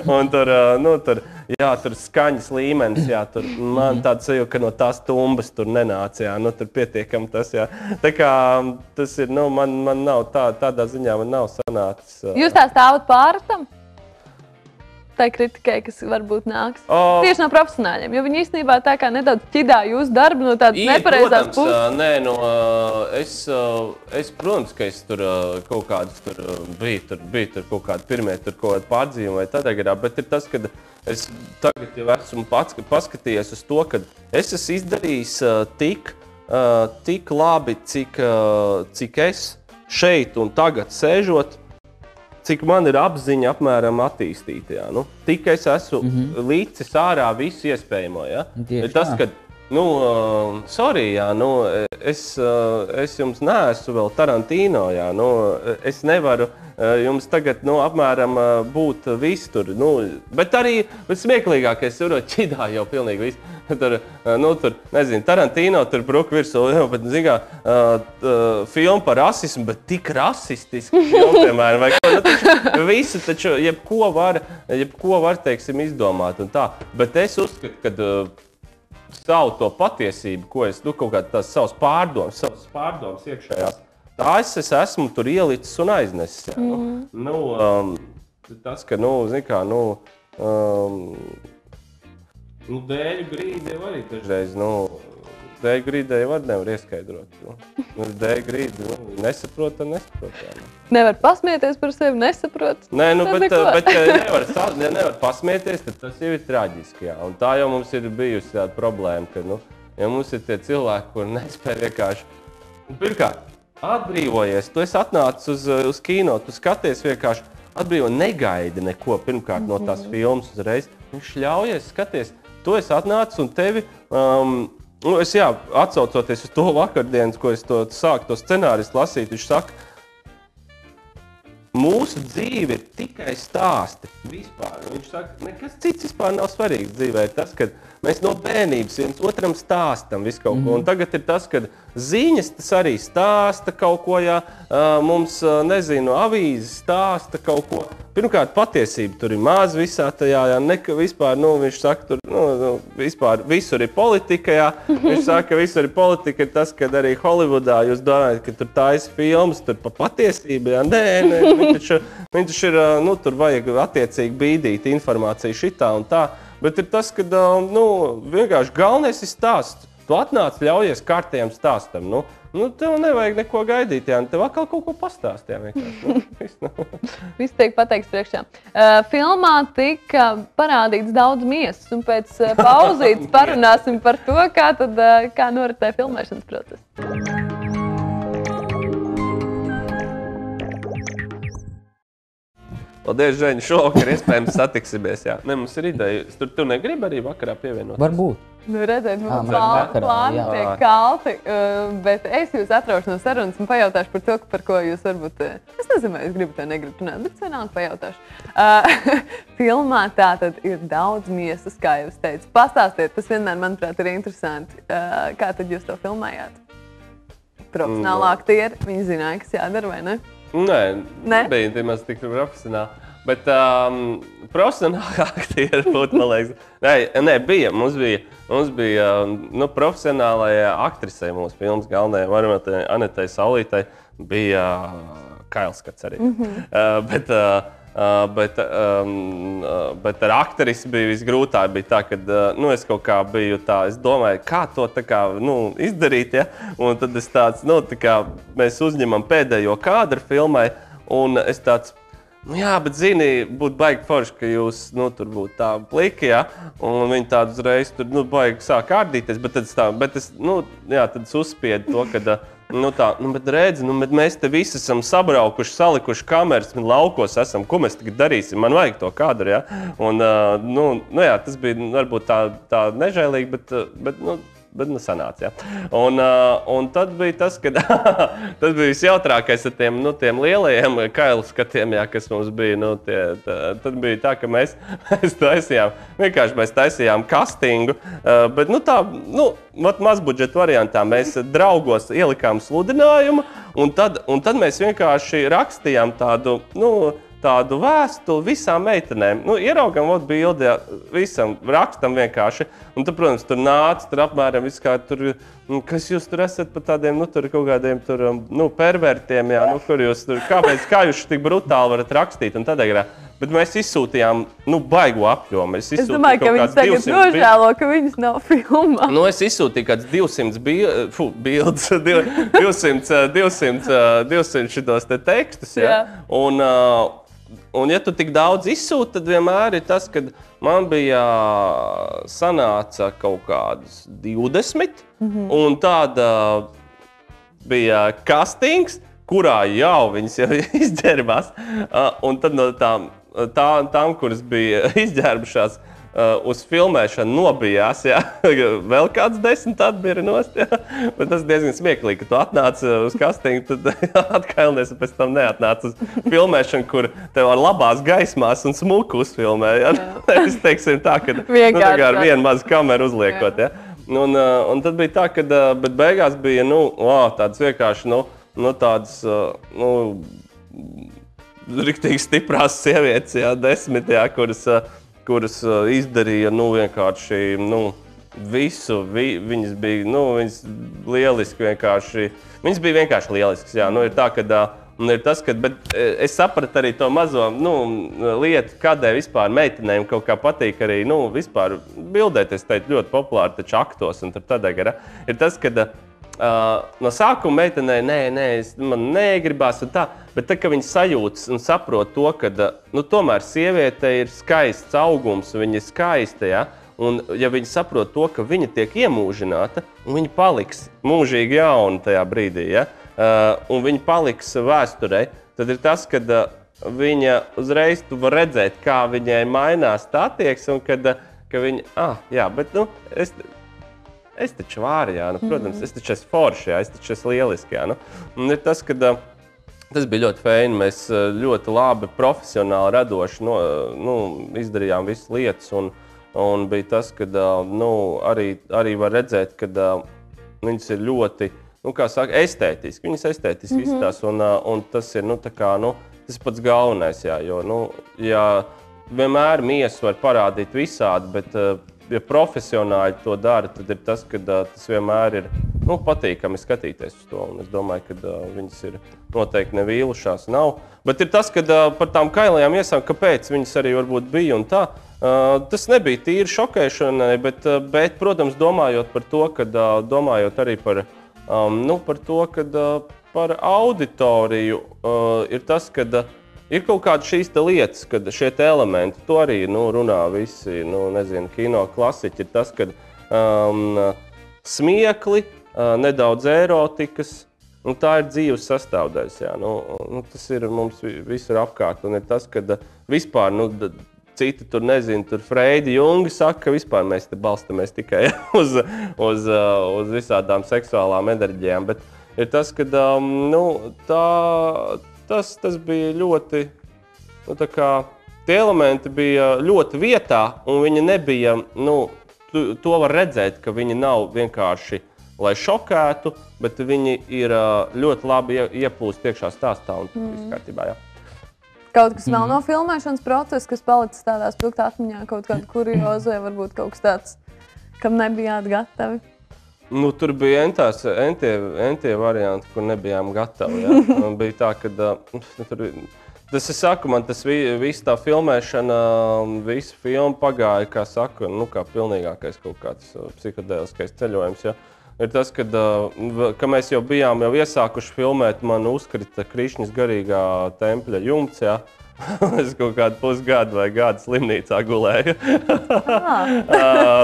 un tur skaņas līmenis, tur man tāds sajūta, ka no tās tumbas tur nenāca, tur pietiekam tas, Tā kā tas ir, man nav tādā ziņā, man nav sanācis. Jūs tā stāvat pāri tam? Tā kritikai, kas varbūt nāks tieši no profesionāļiem, jo viņi īstenībā tā kā nedaudz ķidā jūsu darbu no tādas nepareizās puses. Nē, es, protams, ka es tur kaut kādas tur bija tur kaut kādi pirmie tur kaut kādi pārdzīvumi vai tādā garā, bet ir tas, ka es tagad jau esmu paskatījies uz to, ka es esmu izdarījis tik labi, cik es šeit un tagad sēžot, cik man ir apziņa apmēram attīstīta. Tik es esmu līdzis ārā visu iespējamo. Ir tas, ka Sorry, jā, es jums neesmu vēl Tarantino, jā, es nevaru jums tagad, apmēram būt vistur, bet arī smieklīgākais tur ķidā jau pilnīgi viss. Tur, nezinu, Tarantino tur bruka virsū, bet, zināmā, filma par rasismu, bet tik rasistiski filma, piemēram, vai ko, visu taču, jebko var, teiksim, izdomāt un tā, bet es uzskatu, ka savu to patiesību, ko es, kaut kādā tās savas pārdomas iekšējās, tā es esmu tur ielicis un aiznesis, jā. Tas, ka, dēļu grīdi jau arī dažreiz, dēļu grīdē jau nevar ieskaidrot. Dēļu grīdi nesaprot. Nevar pasmieties par sevi, nesaprot. Nē, bet nevar pasmieties, tad tas jau ir traģiski. Jā. Un tā jau mums ir bijusi tāda problēma, ka ja mums ir tie cilvēki, kuri nespēj vienkārši. Pirmkārt, atbrīvojies, tu esi atnācis uz kino, tu skaties vienkārši atbrīvo, negaidi neko pirmkārt no tās filmas uzreiz. Viņš ļaujies skaties. Tu esi atnācis un tevi, atsaucoties uz to vakardienas, ko es sāku to scenāristu lasīt, viņš saka, mūsu dzīve ir tikai stāsti vispār. Viņš saka, nekas cits vispār nav svarīgs dzīvē. Tas, ka mēs no bērnības viens otram stāstam visu kaut ko. Un tagad ir tas, ka ziņas tas arī stāsta kaut ko, mums, avīzes stāsta kaut ko. Pirmkārt, patiesība tur ir maz visā tajā, vispār, viņš saka, tur, vispār visur ir politika, jā. Viņš saka, ka visur ir politika, tas, kad arī Holivudā jūs domājat, ka tur taisa filmas, tur pa patiesību, jā. Nē, viņš ir, tur vajag attiecīgi bīdīt informāciju šitā un tā, bet ir tas, ka, vienkārši galvenais ir stāsts. Tu atnāc, ļaujies kārtējam stāstam, tev nevajag neko gaidīt, jā, tev atkal kaut ko pastāst, jā, vienkārši. Viss tiek pateikts priekšā. Filmā tika parādīts daudz miesas, un pēc pauzītes parunāsim par to, kā noritēja filmēšanas process. Paldies, Žeņa, šovakar iespējams satiksimies, jā. Mums ir ideja, tu negribi arī vakarā pievienoties? Varbūt. Redzēt, mums plāni tiek kalti, bet es jūs atraušu no sarunas un pajautāšu par to, par ko jūs varbūt, es nezinu, vai es gribu to negribu runāt, bet senāk pajautāšu. Filmā tātad ir daudz miesas, kā jūs teicu. Pastāstiet, tas vienmēr, manuprāt, ir interesanti. Kā tad jūs to filmējāt? Profesionāli aktieri, viņi zināja, kas jādara, vai ne? Nē, nebija nemaz tik profesionāli. Bet profesionāli aktieri būtu, man liekas. Nē, bija. Mums bija profesionālajai aktrisei mūsu filmas galvenajai Anetai Saulītai bija kailskats arī. Bet ar aktrisi bija visgrūtāk. Bija tā, ka es kaut kā biju tā, es domāju, kā to tā kā, izdarīt, ja? Un tad es tāds, tā kā mēs uzņemam pēdējo kadru filmai, un es tāds, jā, bet zini, būtu baigi forši, ka jūs, tur būtu tā pliki, ja? Un viņi tādu uzreiz tur, baigi sāk kārdīties, bet es uzspiedu to, ka, bet redzi, bet mēs te visi esam sabraukuši, salikuši kameras, laukos esam, ko mēs tagad darīsim, man vajag to kadru, ja? Un, tas bija varbūt tā nežēlīgi, bet sanāca, jā. Un tad bija tas, ka tas bija visjautrākais ar tiem lielajiem kailskatiem, jā, kas mums bija, tad bija tā, ka mēs taisījām castingu, bet, mazbudžeta variantā mēs draugos ielikām sludinājumu, un tad mēs vienkārši rakstījām tādu vēstuli visām meitenēm. Ieraugam bildi, visam rakstam vienkārši. Un tad, protams, tur nāca, tur apmēram viss kā tur, kas jūs tur esat par tādiem, tur kaut kādiem tur, pervertiem, jā, kur jūs tur, kā jūs tik brutāli varat rakstīt un tādā garā. Bet mēs izsūtījām, baigo apjomu. Es domāju, ka viņas tagad nožēlo, ka viņas nav filmā. Es izsūtīju kāds 200 bildes, 200 šitos te tekstus, jā. Un ja tu tik daudz izsūti, tad vienmēr ir tas, kad man bija sanāca kaut kādus 20, un tāda bija castings, kurā jau viņas jau izģērbās. Un tad no tām, kuras bija izģērbušās, uz filmēšanu nobijās, jā. Vēl kāds 10 atbira nost, jā. Bet tas diezgan smieklīgi, ka tu atnāc uz castingu, tad atkailnies un pēc tam neatnāc uz filmēšanu, kur tev ar labās gaismās un smuku uzfilmē, jā. Es teiksim tā, ka tā kā ar vienu mazu kameru uzliekot, jā. Un tad bija tā, ka, bet beigās bija, tāds vienkārši, tādas, riktīgi stiprās sievietes, jā, 10, jā, kuras izdarīja, vienkārši, visu. Viņas bija, viņas lieliski vienkārši, viņas bija vienkārši lielisks, jā. Ir tā, ka, ir tas, ka, bet es sapratu arī to mazo, lietu, kādēļ vispār meitenēm kaut kā patīk arī, vispār bildēties, teikt, ļoti populāri, taču aktos un tur tādā garā. Ir tas, ka no sākuma meitenei, man negribās un tā, bet tad, kad viņi sajūtas un saprot to, ka, tomēr sieviete ir skaists augums, viņa ir skaista, ja? Un ja viņi saprot to, ka viņa tiek iemūžināta, un viņa paliks mūžīgi jauna tajā brīdī, ja? Un viņa paliks vēsturei, tad ir tas, ka viņa uzreiz tu var redzēt, kā viņai mainās tā attieksme, un ka viņa, jā, bet, es taču vāri, jā, protams, es taču esmu forši, jā, es taču esmu lieliski, jā, Un ir tas, ka tas bija ļoti feini, mēs ļoti labi, profesionāli, radoši, izdarījām visas lietas, un bija tas, ka, arī var redzēt, ka viņas ir ļoti, kā saka, estētiski, viņas estētiski izskatās, un tas ir, tā kā, tas pats galvenais, jā, jo, ja vienmēr miesu var parādīt visādi, bet, ja profesionāļi to dara, tad ir tas, ka tas vienmēr ir patīkami skatīties uz to. Un es domāju, ka viņas ir noteikti nevīlušās, nav. Bet ir tas, ka par tām kailajām iesām, kāpēc viņas arī varbūt bija un tā, tas nebija tīri šokēšanai, bet, protams, domājot par to, domājot arī par to, ka par auditoriju ir tas, ka ir kaut kādas šīs lietas, kad šie elementi, to arī runā visi, kino klasiķi, ir tas, ka smiekli, nedaudz erotikas, tā ir dzīves sastāvdaļas, jā. Tas ir mums visur apkārt, un ir tas, ka vispār, citi tur nezinu, tur Freidi, Jungi saka, ka vispār mēs te balstamies tikai uz visādām seksuālām enerģijām, bet ir tas, ka, Tas bija ļoti, tie elementi bija ļoti vietā, un viņi nebija, to var redzēt, ka viņi nav vienkārši, lai šokētu, bet viņi ir ļoti labi ieplūst iekšā stāstā un viss kārtībā, jā. Kaut kas vēl no filmēšanas procesa, kas palicis tādā spilgtā atmiņā, kaut kāda kurioza, vai varbūt kaut kas tāds, kam nebijāt gatavi? Tur bija entie varianti, kur nebijām gatavi. Ja? Bija tā, ka tas es saku, man tas viss tā filmēšana, visa filma pagāja, kā saku, kā pilnīgākais kaut kāds psihodēliskais ceļojums. Ja? Ir tas, ka mēs jau bijām iesākuši filmēt, man uzkrita Krišņas garīgā tempļa jumts. Ja? Es kaut kādu pusgadu vai gadu slimnīcā gulēju.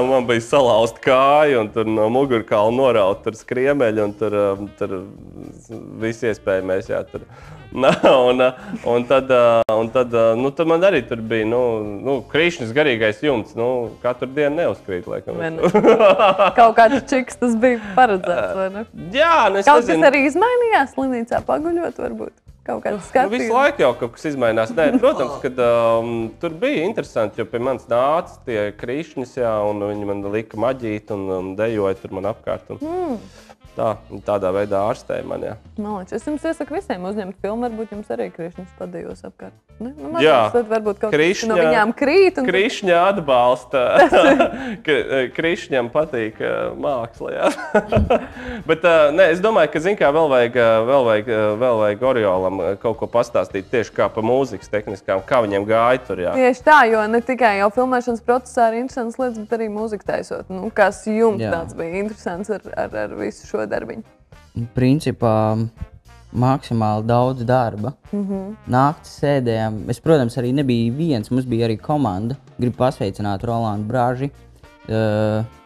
Man bija salauzta kāja, un tur no mugurkaula norauta tur skriemeļi, un tur viss iespējamais, jā, tur. Un tad man arī tur bija, Krišņas garīgais jumts, katru dienu neuzkrīt, laikam. Kaut kāds čiks tas bija paredzēts, vai ne? Jā, es kaut nezinu. Kas arī izmainījās slimnīcā paguļot, varbūt? Kaut kāds skatījums. Visu laiku jau kaut kas izmainās. Nē, protams, ka tur bija interesanti, jo pie manis nāca tie Krišņas, jā, un viņi man lika maģīt un dejoja tur man apkārt. Tādā veidā ārstēja man, jā. Malīč, es jums iesaku visiem uzņemt filmu, varbūt jums arī Krišņas padejos apkārt. Ne? Jā, tad varbūt kaut kas no viņām krīt. Krišņa atbalsta. Krišņam patīk māksla, jā. Bet es domāju, ka, zin kā, vēl vajag Oriolam kaut ko pastāstīt tieši kā par mūzikas tehniskām, kā viņiem gāja tur, jā. Tieši tā, jo ne tikai jau filmēšanas procesā ir interesants lietas, bet arī mūzika taisot. Kas jums tāds bija interesants ar visu šo darbiņu? Principā maksimāli daudz darba. Naktis sēdējām. Es, protams, arī nebija viens, mums bija arī komanda. Gribu pasveicināt Rolandu Brāži,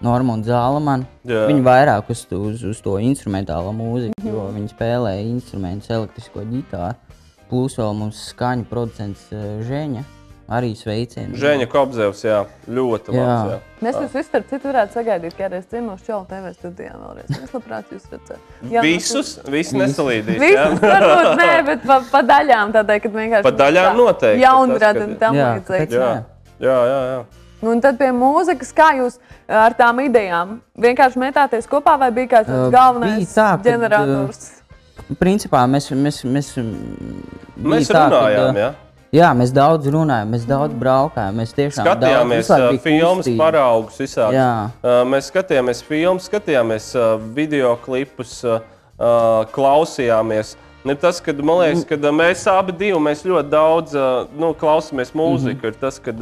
Normundu Zālamanu. Viņi vairāk uz to instrumentālo mūziku, jo viņi spēlēja instrumentus, elektrisko ģitāru. Plus vēl mums skaņu producents Žeņa. arī sveicieni. Žēņa Kobzevs, jā, ļoti labs, jā. Mēs jūs visu starp citu varētu sagaidīt kādreiz ciemos Čola TV studijā vēlreiz. Mēs labprāt jūs redzēt. Visi nesalīdīs, jā? Visus varbūt nē, bet pa daļām tādēļ, kad vienkārši... Pa daļām noteikti. Jaunrada un tam līdzīgi. Jā. Un tad pie mūzikas, kā jūs ar tām idejām vienkārši metāties kopā vai bija kāds galvenais ģenerators? Principā mēs runājām, jā? Jā, mēs daudz runājām, mēs daudz braukājām, mēs tiešām skatījāmies filmas, paraugus visādus. Mēs skatījāmies filmas, skatījāmies videoklipus, klausījāmies. Ir tas, kad, man liekas, kad mēs abi divi, mēs ļoti daudz klausāmies mūziku, ir tas, kad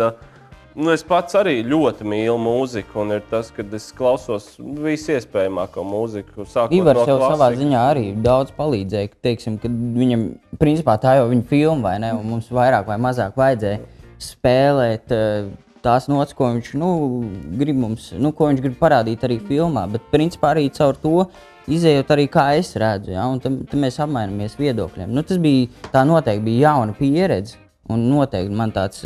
es pats arī ļoti mīlu mūziku, un ir tas, kad es klausos visu iespējamāko mūziku, sākot Ivars no jau klasika. savā ziņā arī daudz palīdzēja, teiksim, kad viņam, principā tā jau viņa filma, vai ne, un mums vairāk vai mazāk vajadzēja spēlēt tās nots, ko viņš, grib mums, ko viņš grib parādīt arī filmā, bet principā arī caur to izējot arī kā es redzu, ja, un tad mēs apmainamies viedokļiem. Tas bija, tā noteikti bija jauna pieredze, un noteikti man tāds,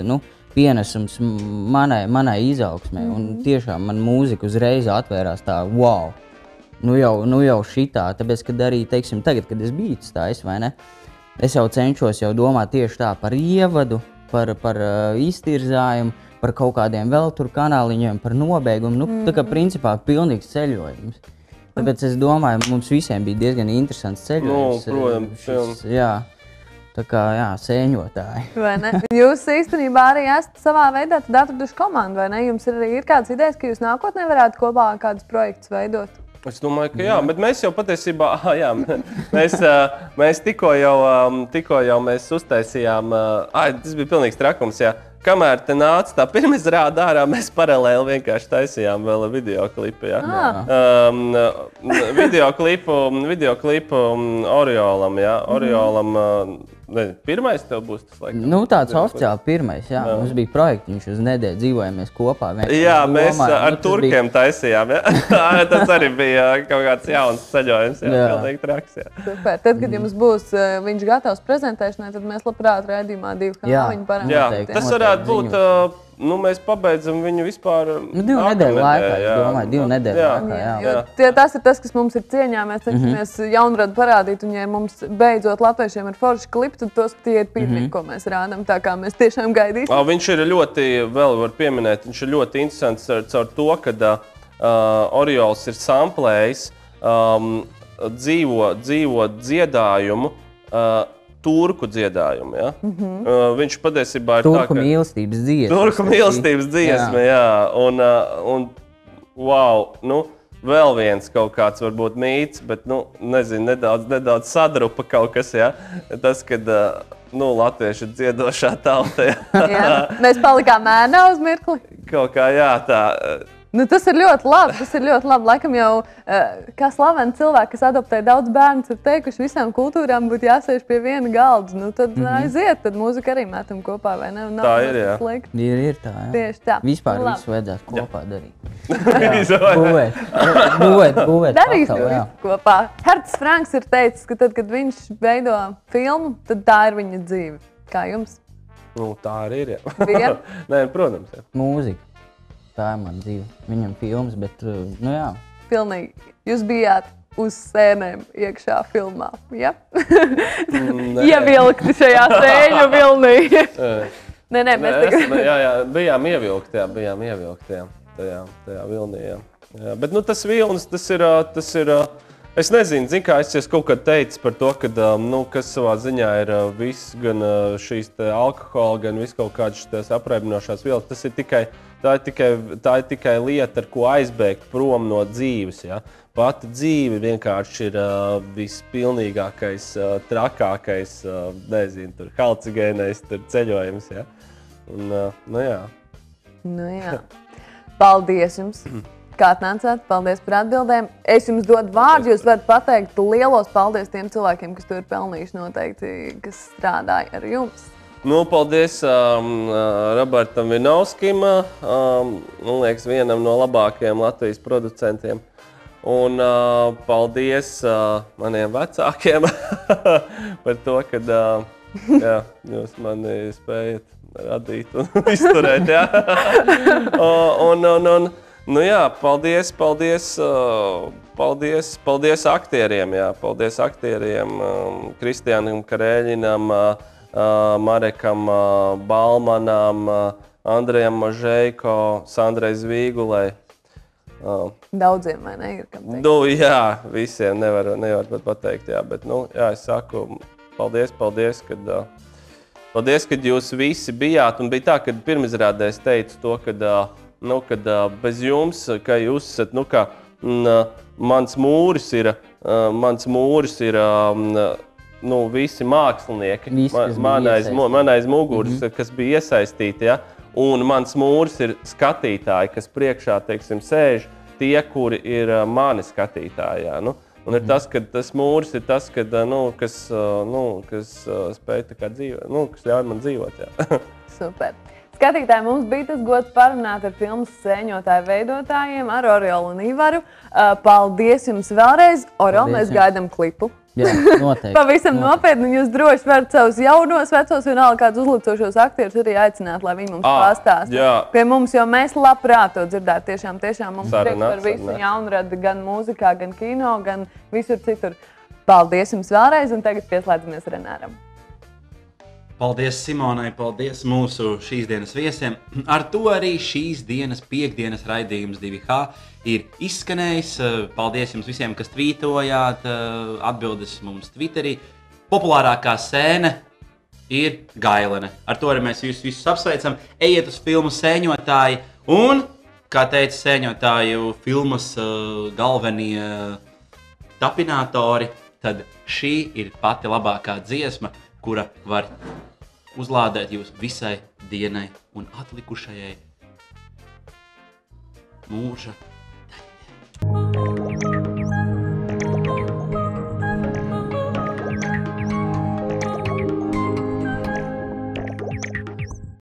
pienesums manai izaugsmē, un tiešām man mūzika uzreiz atvērās tā, wow, nu jau šitā, tāpēc, kad arī, teiksim, tagad, kad es bītu stājis, vai ne, es jau cenšos jau domāt tieši tā par ievadu, par iztirzājumu, par kaut kādiem vēl tur kanāliņiem, par nobeigumu, tā kā principā pilnīgs ceļojums. Tāpēc es domāju, mums visiem bija diezgan interesants ceļojums. Protams, jā. Tā kā, jā, sēņotāji. Vai ne? Jūs īstenībā arī esat savā veidā atraduši komandu, vai ne? Jums arī ir kādas idejas, ka jūs nākotnē varētu kopā kādus projektus veidot? Es domāju, ka jā, bet mēs jau patiesībā, mēs tikko jau mēs uztaisījām, tas bija pilnīgs trakums, jā. Kamēr te nāca tā pirmizrāda ārā, mēs paralēli vienkārši taisījām vēl videoklipu, jā. Videoklipu Oriolam, jā. Oriolam, pirmais tev būs tas laikam? Tāds oficiāli pirmais, jā. Mums bija projektiņš uz nedēļu, dzīvojamies kopā. Jā, mēs ar turkiem taisījām, jā. Tas arī bija kaut kāds jauns ceļojums, jā, pilnīgi traks, jā. Super. Tad, kad jums būs viņš gatavs prezentēšanai, tad mēs labprāt raidījumā 2K viņu parādīt. Jā, tas varētu būt, mēs pabeidzam viņu vispār 2 nedēļu laikā, es domāju, 2 nedēļu laikā, jā. Tas ir tas, kas mums ir cieņā, mēs cenšamies jaunradu parādīt, un ja mums beidzot latviešiem ir forši klipi, tad tie ir pirmie, ko mēs rādām, tā kā mēs tiešām gaidīsim. Viņš ir ļoti, vēl var pieminēt, viņš ir ļoti interesants caur to, kad Oriols ir samplējis dzīvo dziedājumu, turku dziedājumu, ja? Viņš patiesībā ir Turku mīlestības dziesma. Turku mīlestības dziesma, jā. Un wow, vēl viens kaut kāds varbūt mīts, bet, nezinu, nedaudz sadrupa kaut kas, jā. Tas, kad, latvieši ir dziedošā tauta, jā. Mēs palikām ēnā uz mirkli. Kaut kā, jā, tā. Tas ir ļoti labi. Laikam jau, kā slaveni cilvēki, kas adoptē daudz bērnus, ir teikuši, visām kultūrām būtu jāsēž pie viena galda. Tad aiziet, tad mūzika arī metam kopā, vai ne? Tā ir, jā. Ir tā, jā. Tieši tā. Vispār visu vajadzētu kopā darīt. Būvēt. Darīsim visu kopā. Herts Franks ir teicis, ka tad, kad viņš veido filmu, tad tā ir viņa dzīve. Kā jums? Tā arī ir, jā. Nē, protams, jā. Mūzika. Tā ir mana dzīve. Viņam filmas, bet, jā. Pilnīgi. Jūs bijāt uz sēnēm iekšā filmā, ja? Ievilkti šajā sēņu vilnī. Nē, mēs tagad... Jā, bijām ievilkti tajā vilnī, jā. Bet, tas vilnis, tas ir... Es nezinu, kā es kaut kad teicu par to, kas savā ziņā ir viss, gan šīs alkohola, gan viss kaut kādas šīs apreibinošās vielas. Tā ir tikai lieta, ar ko aizbēgt prom no dzīves. Ja? Pati dzīve vienkārši ir vispilnīgākais, trakākais, nezinu, tur halcigēnais ceļojums. Ja? Un, jā. Jā. Paldies jums! Kā atnācāt, paldies par atbildēm. Es jums dodu vārdu, jūs varat pateikt lielos paldies tiem cilvēkiem, kas to ir pelnījuši noteikti, kas strādāja ar jums. Paldies Robertam Vinovskim, man liekas, vienam no labākajiem Latvijas producentiem. Un paldies maniem vecākiem par to, ka jūs mani spējat radīt un izturēt, jā. Nu jā, paldies aktieriem, jā. Paldies aktieriem, Kristiānam Karēļinam, Marekam Balmanam, Andrejam Možeiko, Sandrai Zvīgulai. Daudziem, vai ne? Ir, kam teikt. Nu, jā, visiem nevar pat pateikt, jā, bet, nu, jā, es saku, paldies, kad jūs visi bijāt, un bija tā, kad pirmizrādē es teicu to, kad bez jums, ka jūs esat, nu, kā, mans mūris ir, nu, visi mākslinieki, man aiz muguras, kas bija iesaistīti, ja? Un mans mūris ir skatītāji, kas priekšā, teiksim, sēž tie, kuri ir mani skatītāji, jā, nu. Un ir tas, ka tas mūris ir tas, kad, kas spēj tā kā dzīvot, kas ļauj man dzīvot, jā. Super. Skatītāji, mums bija tas gods parunāt ar filmas sēņotāju veidotājiem, ar Oriolu un Ivaru. Paldies jums vēlreiz. Oriol, mēs gaidām klipu. Jā, noteikti. Pavisam nopietni, jūs droši varat savus jaunos, vecos, vienalga kādus uzlicošos aktierus arī aicināt, lai viņi mums pastāsta pie mums, jo mēs labprāt to dzirdētu. Tiešām mums prieks par visu jaunradi, gan mūzikā, gan kino, gan visur citur. Paldies jums vēlreiz, un tagad pieslēdzamies Renāram. Paldies Simonai, paldies mūsu šīs dienas viesiem. Ar to arī šīs dienas piekdienas raidījums 2H ir izskanējis. Paldies jums visiem, kas tvītojāt, atbildes mums Twitterī. Populārākā sēne ir Gailene. Ar to arī mēs visus apsveicam. Ejiet uz filmu Sēņotāji un, kā teica sēņotāju filmas galvenie tapinātori, tad šī ir pati labākā dziesma, kura var uzlādēt jūs visai dienai un atlikušajai mūža